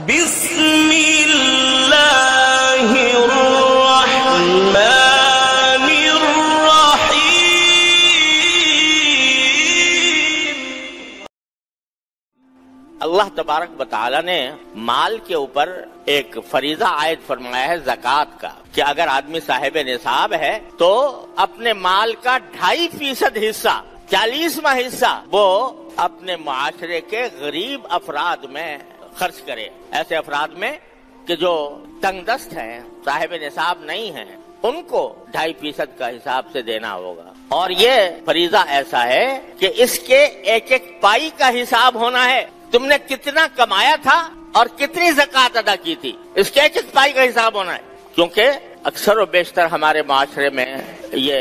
بسم اللہ الرحمن الرحیم۔ اللہ تبارک و تعالی نے مال کے اوپر ایک فریضہ عائد فرمایا ہے زکوٰۃ کا، کہ اگر آدمی صاحب نصاب ہے تو اپنے مال کا 2.5% حصہ، 40واں حصہ وہ اپنے معاشرے کے غریب افراد میں خرچ کرے، ایسے افراد میں کہ جو تنگ دست ہیں، صاحب نصاب نہیں ہیں، ان کو 2.5% کا حساب سے دینا ہوگا۔ اور یہ فریضہ ایسا ہے کہ اس کے ایک ایک پائی کا حساب ہونا ہے، تم نے کتنا کمایا تھا اور کتنی زکوٰۃ ادا کی تھی، اس کے ایک ایک پائی کا حساب ہونا ہے۔ کیونکہ اکثر و بیشتر ہمارے معاشرے میں یہ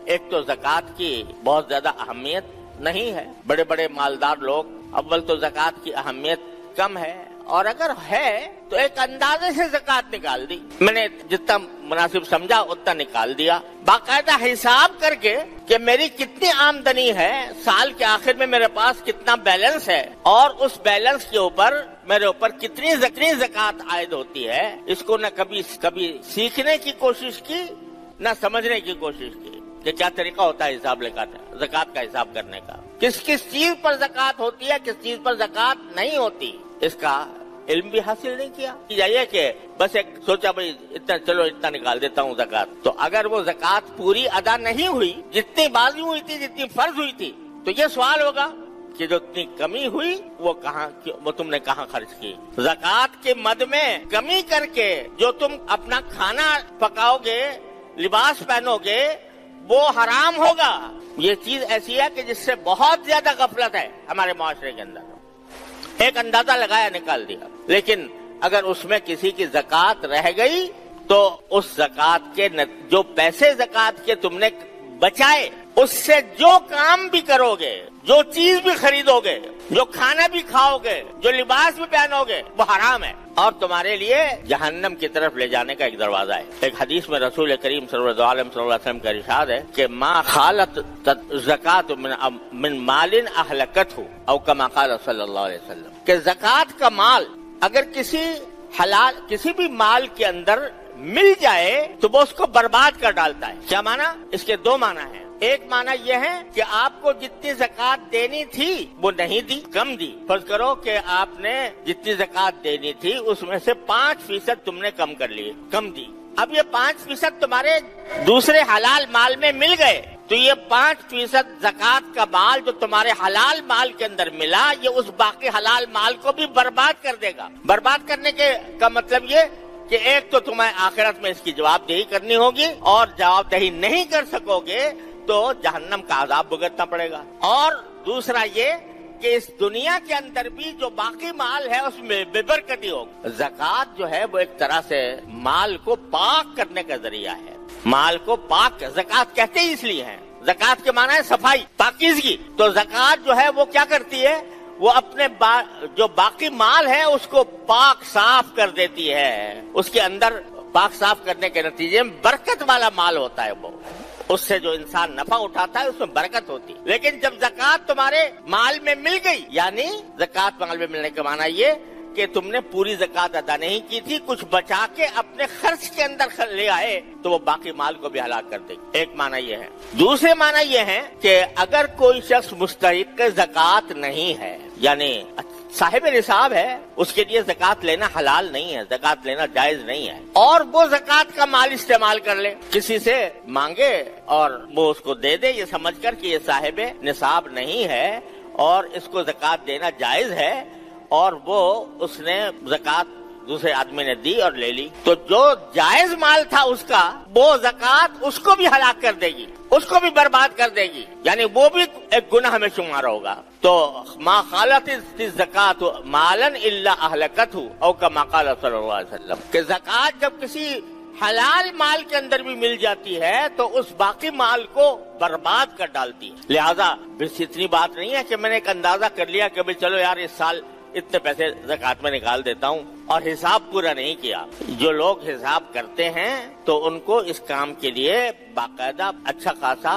ایک تو زکوٰۃ کی بہت زیادہ اہمیت نہیں ہے، بڑے بڑے مالدار لوگ، اول تو زکوٰۃ کی اہمیت کم ہے، اور اگر ہے تو ایک اندازے سے زکوٰۃ نکال دی، میں نے جتنا مناسب سمجھا اتنا نکال دیا، باقاعدہ حساب کر کے کہ میری کتنی آمدنی ہے، سال کے آخر میں میرے پاس کتنا بیلنس ہے، اور اس بیلنس کے اوپر میرے اوپر کتنی زکوٰۃ عائد ہوتی ہے۔ اس کو نہ کبھی سیکھنے کی کوشش کی، نہ سمجھنے کی کوشش کی کہ کیا طریقہ ہوتا ہے حساب لگانے، زکوٰۃ کا حساب کرنے کا، کس کس چیز پر زکوٰۃ ہوتی ہے، کس چیز پر زکوٰۃ نہیں ہوتی، اس کا علم بھی حاصل نہیں کیا۔ یہ کہ بس ایک سوچا بھائی اتنا نکال دیتا ہوں زکوٰۃ، تو اگر وہ زکوٰۃ پوری ادا نہیں ہوئی، جتنی بازی ہوئی تھی، جتنی فرض ہوئی تھی، تو یہ سوال ہوگا کہ جو اتنی کمی ہوئی وہ تم نے کہاں خرچ کی۔ زکوٰۃ کے مد میں کمی کر کے جو تم اپنا کھانا پکاؤ گے، لباس پہنو گے، وہ حرام ہوگا۔ یہ چیز ایسی ہے کہ جس سے بہت زیادہ غفلت ہے ہمارے معاشرے کے اندر، ایک اندازہ لگایا نکال دیا، لیکن اگر اس میں کسی کی زکوٰۃ رہ گئی تو اس زکوٰۃ کے جو پیسے زکوٰۃ کے تم نے بچائے، اس سے جو کام بھی کرو گے، جو چیز بھی خریدو گے، جو کھانا بھی کھاؤ گے، جو لباس بھی پہنو گے، وہ حرام ہے اور تمہارے لیے جہنم کی طرف لے جانے کا ایک دروازہ ہے۔ ایک حدیث میں رسول کریم صلی اللہ علیہ وسلم کا ارشاد ہے کہ ما خالت زکوٰۃ من مال اہلکتہ او کما قال صلی اللہ علیہ وسلم، کہ زکوٰۃ کا مال اگر کسی بھی مال کے اندر مل جائے تو وہ اس کو برباد کر ڈالتا ہے۔ کیا معنی؟ اس کے دو معنی ہیں۔ ایک معنی یہ ہے کہ آپ کو جتنی زکوٰۃ دینی تھی وہ نہیں دی، کم دی۔ فرض کرو کہ آپ نے جتنی زکوٰۃ دینی تھی اس میں سے 5% تم نے کم کر لی، کم دی۔ اب یہ 5% تمہارے دوسرے حلال مال میں مل گئے، تو یہ 5% زکوٰۃ کا مال جو تمہارے حلال مال کے اندر ملا، یہ اس باقی حلال مال کو بھی برباد کر دے گا۔ برباد کرنے کا مطلب یہ کہ ایک تو تمہیں آخرت میں اس کی جواب دہی کرنی ہوگی، اور جواب دہی نہیں کر سکو گے تو جہنم کا عذاب بھگتنا پڑے گا، اور دوسرا یہ کہ اس دنیا کے اندر بھی جو باقی مال ہے اس میں بے برکتی ہوگی۔ زکوٰۃ جو ہے وہ ایک طرح سے مال کو پاک کرنے کا ذریعہ ہے، مال کو پاک زکوٰۃ کہتے ہی اس لیے ہیں، زکوٰۃ کے معنی ہے صفائی، پاکیزگی۔ تو زکوٰۃ جو ہے وہ کیا کرتی ہے، وہ اپنے جو باقی مال ہے اس کو پاک صاف کر دیتی ہے، اس کے اندر پاک صاف کرنے کے نتیجے میں برکت والا مال ہوتا ہے، وہ اس سے جو انسان نفع اٹھاتا ہے اس میں برکت ہوتی ہے۔ لیکن جب زکوٰۃ تمہارے مال میں مل گئی، یعنی زکوٰۃ مال میں ملنے کا معنی یہ کہ تم نے پوری زکوٰۃ ادا نہیں کی تھی، کچھ بچا کے اپنے خرچ کے اندر لے آئے، تو وہ باقی مال کو بھی ہلاک کر دے گی۔ ایک معنی یہ ہے۔ دوسرے معنی یہ ہے کہ اگر کوئی شخص مستحق زکوٰۃ نہیں ہے، یعنی صاحب نصاب ہے، اس کے لیے زکوٰۃ لینا حلال نہیں ہے، زکوٰۃ لینا جائز نہیں ہے، اور وہ زکوٰۃ کا مال استعمال کر لے، کسی سے مانگے اور وہ اس کو دے دے یہ سمجھ کر کہ یہ صاحب نصاب نہیں ہے اور اس کو زکوٰۃ دینا جائز ہے، اور وہ اس نے زکوٰۃ دوسرے آدمی نے دی اور لے لی، تو جو جائز مال تھا اس کا، وہ زکوٰۃ اس کو بھی ہلاک کر دے گی، اس کو بھی برباد کر دے گی، یعنی وہ بھی ایک گناہ میں شمار ہوگا۔ تو ما خالت الزکوٰۃ مالا الا اہلکتہ او کما قال صلی اللہ علیہ وسلم، کہ زکوٰۃ جب کسی حلال مال کے اندر بھی مل جاتی ہے تو اس باقی مال کو برباد کر ڈالتی ہے۔ لہذا بس اتنی بات نہیں ہے کہ میں نے ایک اندازہ کر لیا کہ بھئی چلو یار اس سال اتنے پیسے زکوٰۃ میں نکال دیتا ہوں اور حساب پورا نہیں کیا۔ جو لوگ حساب کرتے ہیں تو ان کو اس کام کے لیے باقاعدہ اچھا خاصا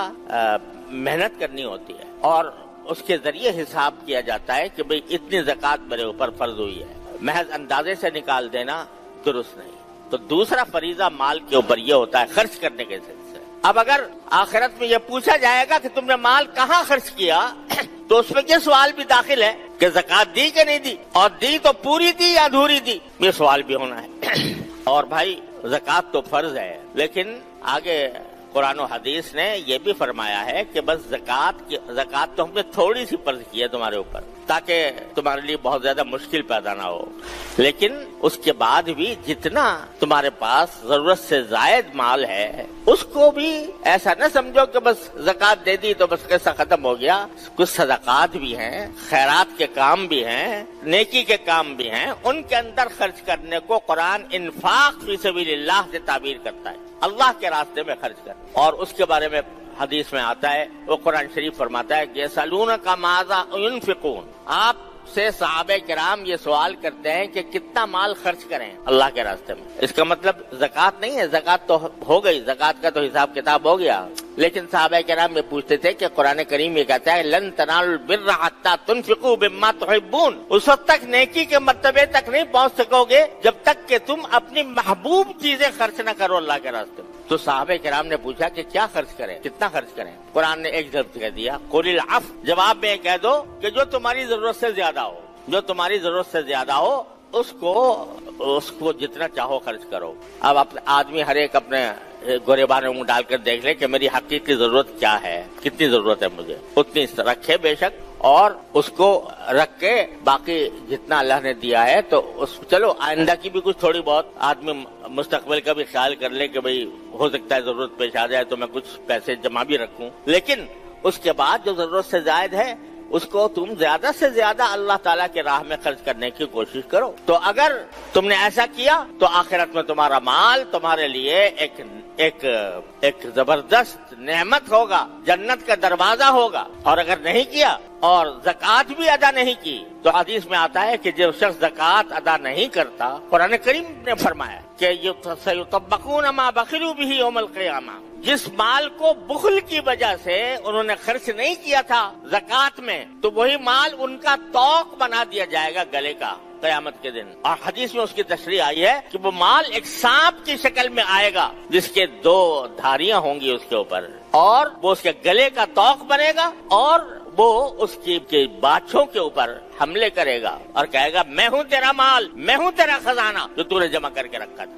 محنت کرنی ہوتی ہے، اور اس کے ذریعے حساب کیا جاتا ہے کہ بھئی اتنی زکوٰۃ میرے اوپر فرض ہوئی ہے۔ محض اندازے سے نکال دینا درست نہیں. تو دوسرا فریضہ مال کے اوپر یہ ہوتا ہے خرچ کرنے کے سلسلے. اب اگر آخرت میں یہ پوچھا جائے گا کہ تم نے مال کہاں خرچ کیا تو اس میں یہ سوال بھی داخل ہے کہ زکات دی کہ نہیں دی, اور دی تو پوری دی یا ادھوری دی, یہ سوال بھی ہونا ہے. اور بھائی زکات تو فرض ہے, لیکن آگے قرآن و حدیث نے یہ بھی فرمایا ہے کہ بس زکات تو ہم نے تھوڑی سی فرض کی ہے تمہارے اوپر تاکہ تمہارے لیے بہت زیادہ مشکل پیدا نہ ہو, لیکن اس کے بعد بھی جتنا تمہارے پاس ضرورت سے زائد مال ہے اس کو بھی ایسا نہ سمجھو کہ بس زکات دے دی تو بس قصہ ختم ہو گیا. کچھ صدقات بھی ہیں, خیرات کے کام بھی ہیں, نیکی کے کام بھی ہیں, ان کے اندر خرچ کرنے کو قرآن انفاق فی سبیل اللہ سے تعبیر کرتا ہے, اللہ کے راستے میں خرچ کر. اور اس کے بارے میں حدیث میں آتا ہے, وہ قرآن شریف فرماتا ہے کہ یسألونک ماذا ینفقون, آپ سے صحابہ کرام یہ سوال کرتے ہیں کہ کتنا مال خرچ کریں اللہ کے راستے میں. اس کا مطلب زکات نہیں ہے, زکات تو ہو گئی, زکات کا تو حساب کتاب ہو گیا, لیکن صحابہ کرام یہ پوچھتے تھے کہ قرآن کریم یہ کہتا ہے لن تنالوا البر حتی تنفقوا مما تحبون, اس وقت تک نیکی کے مرتبے تک نہیں پہنچ سکو گے جب تک کہ تم اپنی محبوب چیزیں خرچ نہ کرو اللہ کے راستے میں. تو صحابہ کرام نے پوچھا کہ کیا خرچ کریں, کتنا خرچ کریں؟ قرآن نے ایک لفظ کہہ دیا قل العفو, جواب میں کہہ دو کہ جو تمہاری ضرورت سے زیادہ ہو, جو تمہاری ضرورت سے زیادہ ہو اس کو جتنا چاہو خرچ کرو. اب آدمی ہر ایک اپنے گریبان میں منہ ڈال کر دیکھ لے کہ میری حقیقی ضرورت کیا ہے, کتنی ضرورت ہے مجھے, اتنی رکھے بے شک, اور اس کو رکھ کے باقی جتنا اللہ نے دیا ہے تو چلو آئندہ کی بھی کچھ تھوڑی بہت آدمی مستقبل کا بھی خیال کر لے کہ بھئی ہو سکتا ہے ضرورت پیش آ جائے تو میں کچھ پیسے جمع بھی رکھوں, لیکن اس کے بعد جو ضرورت سے زائد ہے اس کو تم زیادہ سے زیادہ اللہ تعالیٰ کے راہ میں خرچ کرنے کی کوشش کرو. تو اگر تم نے ایسا کیا تو آخرت میں تمہارا مال تمہارے لیے ایک زبردست نعمت ہوگا, جنت کا دروازہ ہوگا. اور اگر نہیں کیا اور زکات بھی ادا نہیں کی تو حدیث میں آتا ہے کہ جو شخص زکات ادا نہیں کرتا, قرآن کریم نے فرمایا کہ سیطبقون ما بخلوا به یوم القیامہ, جس مال کو بخل کی وجہ سے انہوں نے خرچ نہیں کیا تھا زکات میں تو وہی مال ان کا توق بنا دیا جائے گا گلے کا قیامت کے دن. اور حدیث میں اس کی تشریح آئی ہے کہ وہ مال ایک سانپ کی شکل میں آئے گا جس کے 2 دھاریاں ہوں گی اس کے اوپر, اور وہ اس کے گلے کا توق بنے گا اور وہ اس کی باچھوں کے اوپر حملے کرے گا اور کہے گا میں ہوں تیرا مال, میں ہوں تیرا خزانہ جو تو نے جمع کر کے رکھا تھا.